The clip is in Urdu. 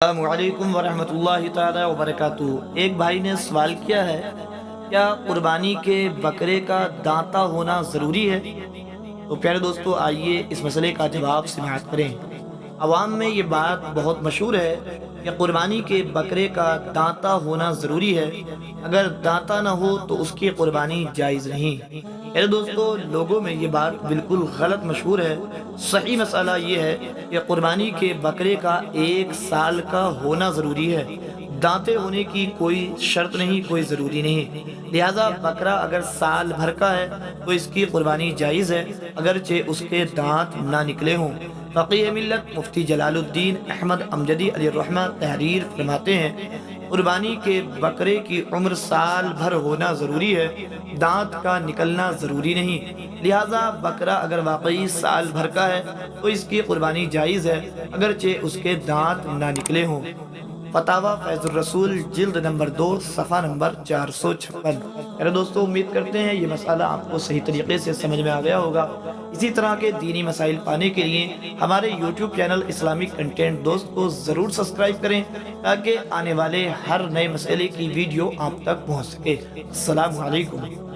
السلام علیکم ورحمۃ اللہ تعالی وبرکاتہ۔ ایک بھائی نے سوال کیا ہے، کیا قربانی کے بکرے کا دانتا ہونا ضروری ہے؟ تو پیارے دوستو، آئیے اس مسئلے کا جواب سماعت کریں۔ عوام میں یہ بات بہت مشہور ہے کہ قربانی کے بکرے کا دانتا ہونا ضروری ہے، اگر دانتا نہ ہو تو اس کی قربانی جائز نہیں۔ میرے دوستو، لوگوں میں یہ بات بالکل غلط مشہور ہے۔ صحیح مسئلہ یہ ہے کہ قربانی کے بکرے کا 1 سال کا ہونا ضروری ہے، دانتے ہونے کی کوئی شرط نہیں، کوئی ضروری نہیں۔ لہذا بکرا اگر سال بھر کا ہے تو اس کی قربانی جائز ہے، اگرچہ اس کے دانت نہ نکلے ہوں۔ فقیہ ملت مفتی جلال الدین احمد امجدی علیہ الرحمہ تحریر فرماتے ہیں، قربانی کے بکرے کی عمر سال بھر ہونا ضروری ہے، دانت کا نکلنا ضروری نہیں۔ لہذا بکرا اگر واقعی سال بھر کا ہے تو اس کی قربانی جائز ہے، اگرچہ اس کے دانت نہ نکلے ہوں۔ فتاوی فیض الرسول جلد نمبر 2 صفحہ نمبر 456۔ میرے دوستو، امید کرتے ہیں یہ مسئلہ آپ کو صحیح طریقے سے سمجھ میں آ گیا ہوگا۔ اسی طرح کے دینی مسائل پانے کے لیے ہمارے یوٹیوب چینل اسلامک کنٹینٹ دوست کو ضرور سبسکرائب کریں تاکہ آنے والے ہر نئے مسئلے کی ویڈیو آپ تک پہنچ سکے۔ السلام علیکم۔